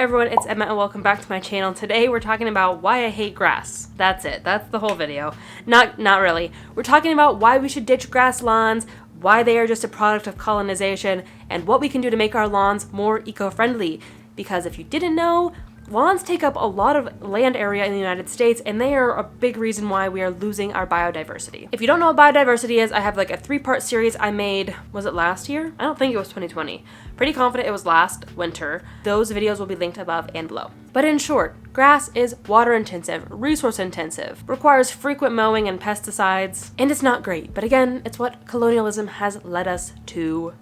everyone, it's Emma and welcome back to my channel. Today we're talking about why I hate grass. That's it. That's the whole video. Not really. We're talking about why we should ditch grass lawns, why they are just a product of colonization, and what we can do to make our lawns more eco-friendly. Because if you didn't know, lawns take up a lot of land area in the United States, and they are a big reason why we are losing our biodiversity. If you don't know what biodiversity is, I have like a 3-part series I made, was it last year? I don't think it was 2020. Pretty confident it was last winter. Those videos will be linked above and below. But in short, grass is water intensive, resource intensive, requires frequent mowing and pesticides, and it's not great. But again, it's what colonialism has led us to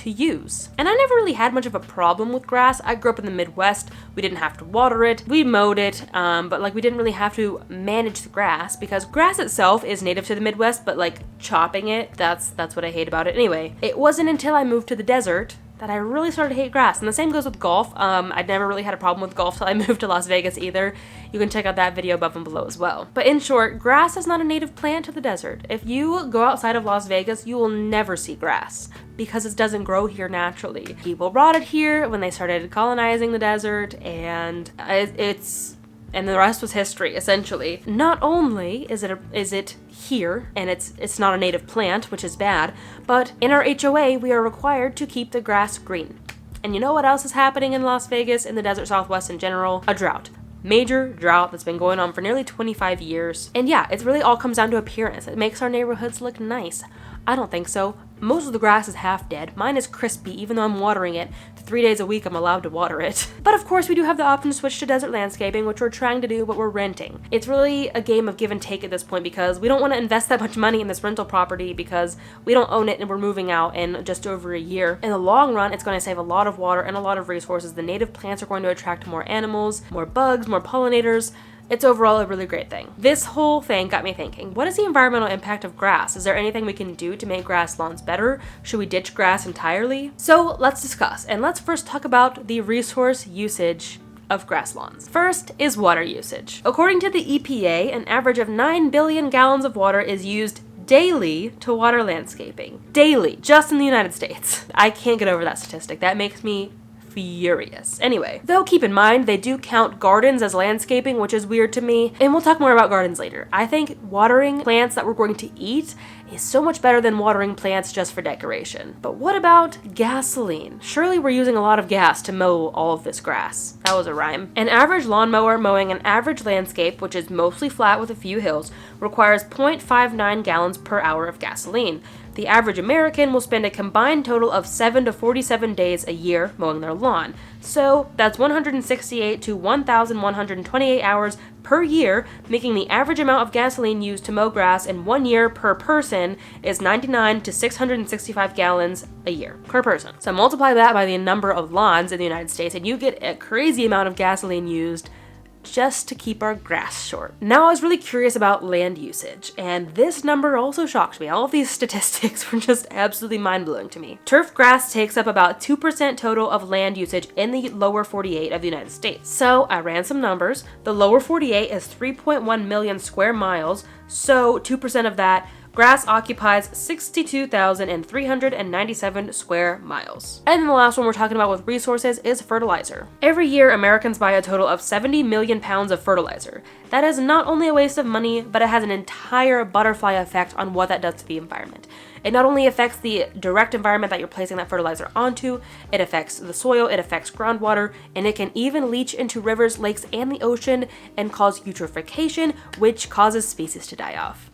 use. And I never really had much of a problem with grass. I grew up in the Midwest. We didn't have to water it. We mowed it, but like we didn't really have to manage the grass because grass itself is native to the Midwest, but like chopping it, that's what I hate about it. Anyway, it wasn't until I moved to the desert that I really started to hate grass. And the same goes with golf. I'd never really had a problem with golf till I moved to Las Vegas either. You can check out that video above and below as well. But in short, grass is not a native plant to the desert. If you go outside of Las Vegas, you will never see grass because it doesn't grow here naturally. People brought it here when they started colonizing the desert, and and the rest was history, essentially. Not only is it here, and it's not a native plant, which is bad, but in our HOA, we are required to keep the grass green. And you know what else is happening in Las Vegas, in the desert Southwest in general? A drought. Major drought that's been going on for nearly 25 years. And yeah, it really all comes down to appearance. It makes our neighborhoods look nice. I don't think so. Most of the grass is half dead. Mine is crispy, even though I'm watering it. 3 days a week I'm allowed to water it. But of course we do have the option to switch to desert landscaping, which we're trying to do, but we're renting. It's really a game of give and take at this point because we don't want to invest that much money in this rental property because we don't own it and we're moving out in just over a year. In the long run, it's going to save a lot of water and a lot of resources. The native plants are going to attract more animals, more bugs, more pollinators. It's overall a really great thing. This whole thing got me thinking, what is the environmental impact of grass? Is there anything we can do to make grass lawns better? Should we ditch grass entirely? So let's discuss, and let's first talk about the resource usage of grass lawns. First is water usage. According to the EPA, an average of 9 billion gallons of water is used daily to water landscaping. Daily, just in the United States. I can't get over that statistic. That makes me furious. Anyway, though keep in mind they do count gardens as landscaping, which is weird to me, and we'll talk more about gardens later. I think watering plants that we're going to eat is so much better than watering plants just for decoration. But what about gasoline? Surely we're using a lot of gas to mow all of this grass. That was a rhyme. An average lawnmower mowing an average landscape, which is mostly flat with a few hills, requires 0.59 gallons per hour of gasoline. The average American will spend a combined total of 7 to 47 days a year mowing their lawn. So that's 168 to 1,128 hours per year, making the average amount of gasoline used to mow grass in 1 year per person is 99 to 665 gallons a year per person. So multiply that by the number of lawns in the United States and you get a crazy amount of gasoline used just to keep our grass short. Now I was really curious about land usage, and this number also shocked me. All of these statistics were just absolutely mind-blowing to me. Turf grass takes up about 2% total of land usage in the lower 48 of the United States. So I ran some numbers. The lower 48 is 3.1 million square miles, so 2% of that, grass occupies 62,397 square miles. And then the last one we're talking about with resources is fertilizer. Every year, Americans buy a total of 70 million pounds of fertilizer. That is not only a waste of money, but it has an entire butterfly effect on what that does to the environment. It not only affects the direct environment that you're placing that fertilizer onto, it affects the soil, it affects groundwater, and it can even leach into rivers, lakes, and the ocean and cause eutrophication, which causes species to die off.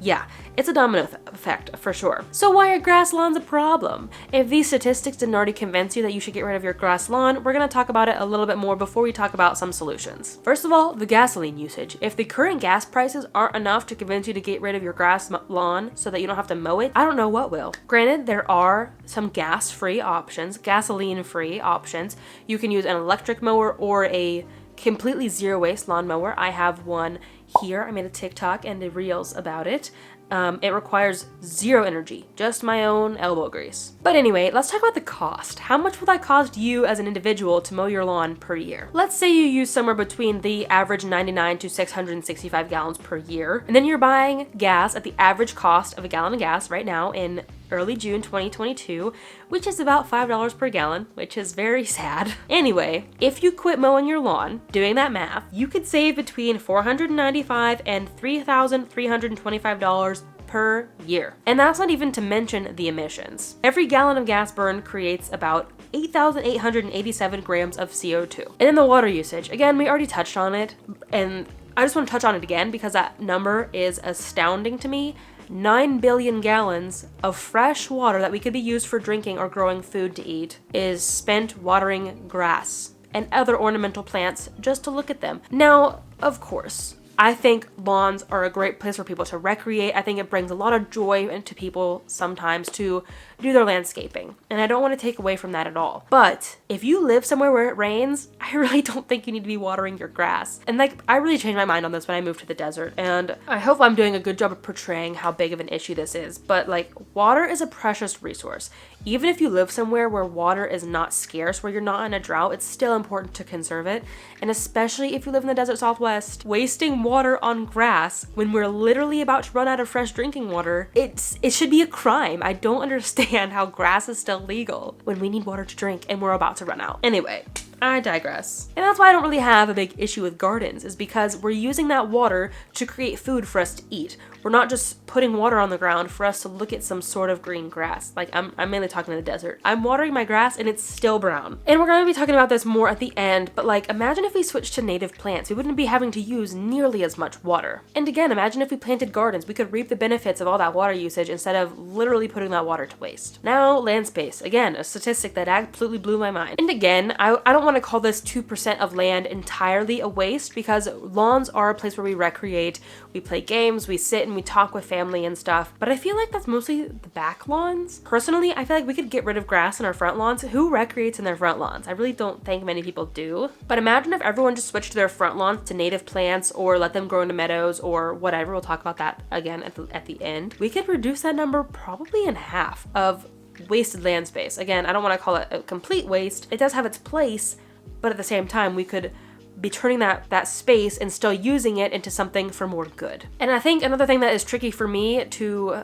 Yeah, it's a domino effect for sure. So why are grass lawns a problem? If these statistics didn't already convince you that you should get rid of your grass lawn, we're going to talk about it a little bit more before we talk about some solutions. First of all, the gasoline usage. If the current gas prices aren't enough to convince you to get rid of your grass lawn so that you don't have to mow it, I don't know what will. Granted, there are some gas-free options, gasoline-free options. You can use an electric mower or a completely zero waste lawnmower. I have one here. I made a TikTok and the reels about it. It requires zero energy, just my own elbow grease. But anyway, let's talk about the cost. How much will that cost you as an individual to mow your lawn per year? Let's say you use somewhere between the average 99 to 665 gallons per year, and then you're buying gas at the average cost of a gallon of gas right now in early June 2022, which is about $5 per gallon, which is very sad. Anyway, if you quit mowing your lawn, doing that math, you could save between $495 and $3,325 per year. And that's not even to mention the emissions. Every gallon of gas burned creates about 8,887 grams of CO2. And then the water usage, again, we already touched on it, and I just want to touch on it again because that number is astounding to me. 9 billion gallons of fresh water that we could be used for drinking or growing food to eat is spent watering grass and other ornamental plants just to look at them. Now, of course, I think lawns are a great place for people to recreate. I think it brings a lot of joy into people sometimes to do their landscaping. And I don't want to take away from that at all. But if you live somewhere where it rains, I really don't think you need to be watering your grass. And like, I really changed my mind on this when I moved to the desert. And I hope I'm doing a good job of portraying how big of an issue this is. But like, water is a precious resource. Even if you live somewhere where water is not scarce, where you're not in a drought, it's still important to conserve it. And especially if you live in the desert Southwest, wasting water on grass when we're literally about to run out of fresh drinking water, it should be a crime. I don't understand how grass is still legal when we need water to drink and we're about to run out. Anyway, I digress. And that's why I don't really have a big issue with gardens, is because we're using that water to create food for us to eat. We're not just putting water on the ground for us to look at some sort of green grass. Like, I'm mainly talking to the desert. I'm watering my grass and it's still brown. And we're going to be talking about this more at the end, but like, imagine if we switched to native plants. We wouldn't be having to use nearly as much water. And again, imagine if we planted gardens. We could reap the benefits of all that water usage instead of literally putting that water to waste. Now, land space. Again, a statistic that absolutely blew my mind. And again, I don't want to call this 2% of land entirely a waste, because lawns are a place where we recreate, we play games, we sit and we talk with family and stuff, but I feel like that's mostly the back lawns. Personally, I feel like we could get rid of grass in our front lawns. Who recreates in their front lawns? I really don't think many people do. But imagine if everyone just switched their front lawns to native plants or let them grow into meadows or whatever. We'll talk about that again at the end. We could reduce that number probably in half of wasted land space. Again, I don't want to call it a complete waste. It does have its place, but at the same time, we could be turning that space and still using it into something for more good. And I think another thing that is tricky for me to,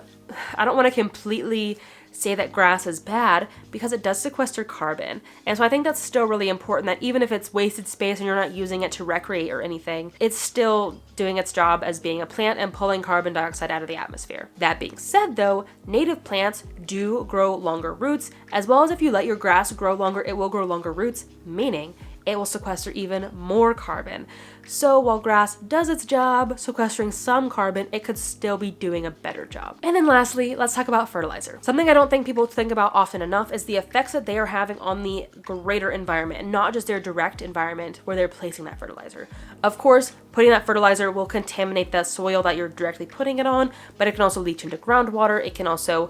I don't want to completely say that grass is bad, because it does sequester carbon. And so I think that's still really important, that even if it's wasted space and you're not using it to recreate or anything, it's still doing its job as being a plant and pulling carbon dioxide out of the atmosphere. That being said though, native plants do grow longer roots, as well as if you let your grass grow longer, it will grow longer roots, meaning it will sequester even more carbon. So while grass does its job sequestering some carbon, it could still be doing a better job. And then lastly, let's talk about fertilizer. Something I don't think people think about often enough is the effects that they are having on the greater environment, and not just their direct environment where they're placing that fertilizer. Of course, putting that fertilizer will contaminate the soil that you're directly putting it on, but it can also leach into groundwater. It can also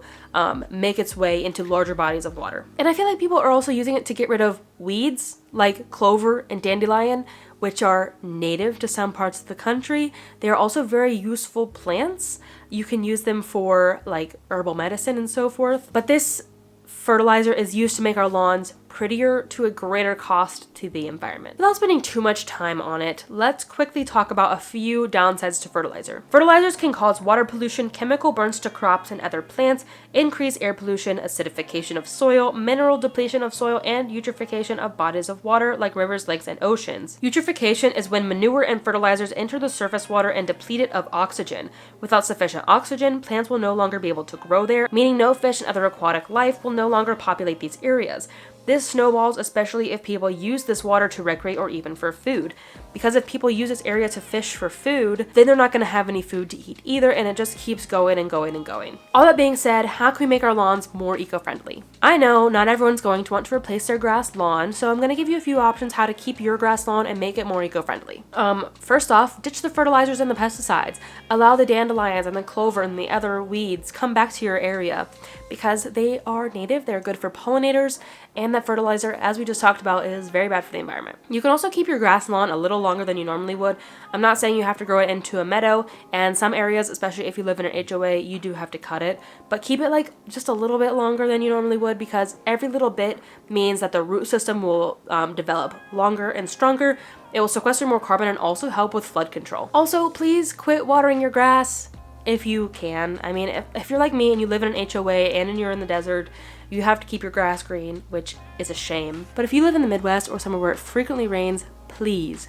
make its way into larger bodies of water. And I feel like people are also using it to get rid of weeds like clover and dandelion, which are native to some parts of the country. They are also very useful plants. You can use them for like herbal medicine and so forth. But this fertilizer is used to make our lawns prettier to a greater cost to the environment. Without spending too much time on it, let's quickly talk about a few downsides to fertilizer. Fertilizers can cause water pollution, chemical burns to crops and other plants, increase air pollution, acidification of soil, mineral depletion of soil, and eutrophication of bodies of water like rivers, lakes, and oceans. Eutrophication is when manure and fertilizers enter the surface water and deplete it of oxygen. Without sufficient oxygen, plants will no longer be able to grow there, meaning no fish and other aquatic life will no longer populate these areas. This snowballs, especially if people use this water to recreate or even for food. Because if people use this area to fish for food, then they're not going to have any food to eat either, and it just keeps going and going and going. All that being said, how can we make our lawns more eco-friendly? I know not everyone's going to want to replace their grass lawn, so I'm going to give you a few options how to keep your grass lawn and make it more eco-friendly. First off, ditch the fertilizers and the pesticides. Allow the dandelions and the clover and the other weeds come back to your area, because they are native, they're good for pollinators, and that fertilizer, as we just talked about, is very bad for the environment. You can also keep your grass lawn a little longer than you normally would. I'm not saying you have to grow it into a meadow, and some areas, especially if you live in an HOA, you do have to cut it, but keep it like just a little bit longer than you normally would, because every little bit means that the root system will develop longer and stronger. It will sequester more carbon and also help with flood control. Also, please quit watering your grass if you can. I mean, if you're like me and you live in an HOA and you're in the desert, you have to keep your grass green, which is a shame. But if you live in the Midwest or somewhere where it frequently rains, please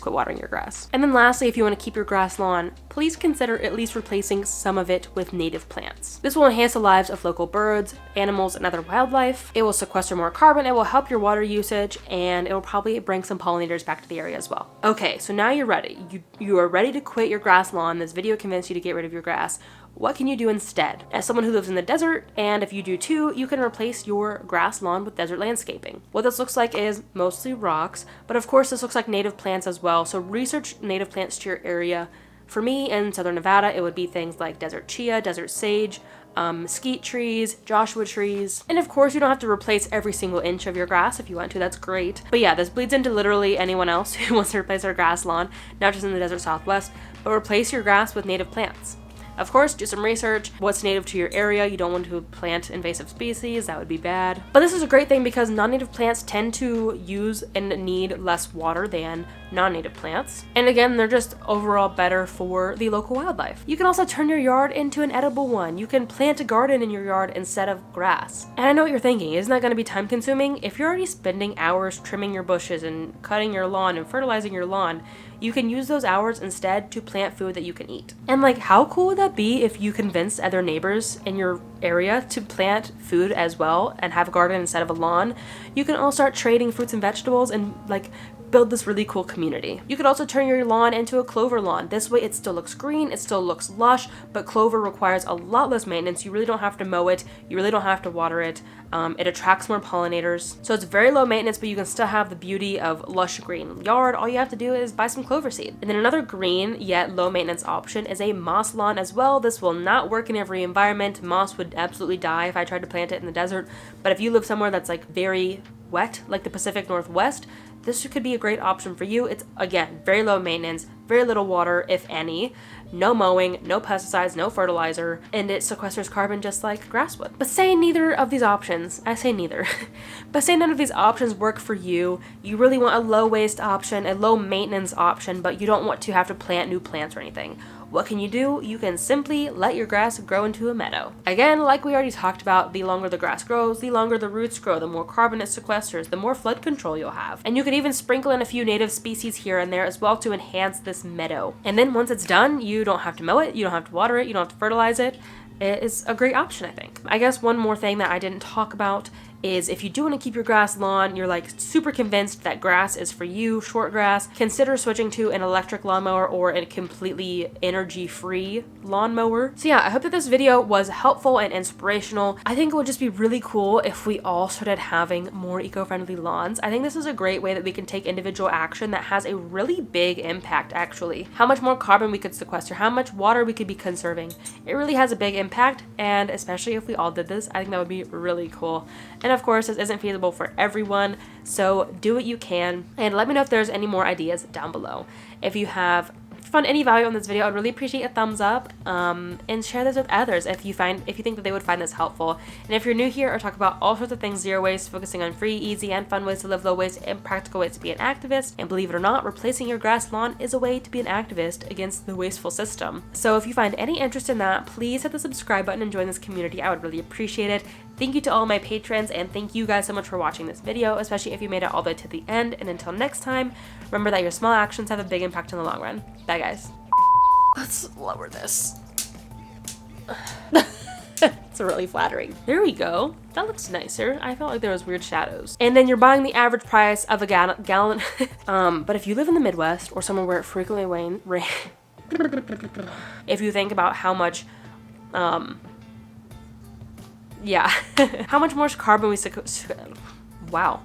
quit watering your grass. And then lastly, if you want to keep your grass lawn, please consider at least replacing some of it with native plants. This will enhance the lives of local birds, animals, and other wildlife. It will sequester more carbon, it will help your water usage, and it will probably bring some pollinators back to the area as well. Okay, so now you're ready. You are ready to quit your grass lawn. This video convinced you to get rid of your grass. What can you do instead? As someone who lives in the desert, and if you do too, you can replace your grass lawn with desert landscaping. What this looks like is mostly rocks, but of course this looks like native plants as well, so research native plants to your area. For me, in southern Nevada, it would be things like desert chia, desert sage, mesquite trees, Joshua trees. And of course, you don't have to replace every single inch of your grass. If you want to, that's great. But yeah, this bleeds into literally anyone else who wants to replace their grass lawn, not just in the desert Southwest, but replace your grass with native plants. Of course, do some research. What's native to your area? You don't want to plant invasive species. That would be bad. But this is a great thing because non-native plants tend to use and need less water than non-native plants. And again, they're just overall better for the local wildlife. You can also turn your yard into an edible one. You can plant a garden in your yard instead of grass. And I know what you're thinking, isn't that going to be time consuming? If you're already spending hours trimming your bushes and cutting your lawn and fertilizing your lawn, you can use those hours instead to plant food that you can eat. And like, how cool would that be if you convinced other neighbors in your area to plant food as well and have a garden instead of a lawn? You can all start trading fruits and vegetables and like build this really cool community. You could also turn your lawn into a clover lawn. This way it still looks green, it still looks lush, but clover requires a lot less maintenance. You really don't have to mow it, you really don't have to water it. It attracts more pollinators. So it's very low maintenance, but you can still have the beauty of lush green yard. All you have to do is buy some clover seed. And then another green yet low maintenance option is a moss lawn as well. This will not work in every environment. Moss would absolutely die if I tried to plant it in the desert. But if you live somewhere that's like very wet, like the Pacific Northwest, this could be a great option for you. It's, again, very low maintenance, very little water, if any, no mowing, no pesticides, no fertilizer, and it sequesters carbon just like grass would. But say neither of these options, I say neither, but say none of these options work for you. You really want a low waste option, a low maintenance option, but you don't want to have to plant new plants or anything. What can you do? You can simply let your grass grow into a meadow. Again, like we already talked about, the longer the grass grows, the longer the roots grow, the more carbon it sequesters, the more flood control you'll have. And you could even sprinkle in a few native species here and there as well to enhance this meadow. And then once it's done, you don't have to mow it, you don't have to water it, you don't have to fertilize it. It's a great option, I think. I guess one more thing that I didn't talk about is if you do want to keep your grass lawn, you're like super convinced that grass is for you, short grass, consider switching to an electric lawnmower or a completely energy-free lawnmower. So yeah, I hope that this video was helpful and inspirational. I think it would just be really cool if we all started having more eco-friendly lawns. I think this is a great way that we can take individual action that has a really big impact, actually. How much more carbon we could sequester, how much water we could be conserving. It really has a big impact, and especially if we all did this, I think that would be really cool. And of course, this isn't feasible for everyone, so do what you can, and let me know if there's any more ideas down below. If you found any value on this video, I'd really appreciate a thumbs up, and share this with others if you think that they would find this helpful. And if you're new here, I talk about all sorts of things zero waste, focusing on free, easy, and fun ways to live low waste and practical ways to be an activist. And believe it or not, replacing your grass lawn is a way to be an activist against the wasteful system. So if you find any interest in that, please hit the subscribe button and join this community. I would really appreciate it. Thank you to all my patrons, and thank you guys so much for watching this video, especially if you made it all the way to the end. And until next time, remember that your small actions have a big impact in the long run. Bye, guys. Let's lower this. It's really flattering. There we go. That looks nicer. I felt like there was weird shadows. And then you're buying the average price of a gallon. But if you live in the Midwest or somewhere where it frequently rains, if you think about how much, yeah, how much more carbon we wow.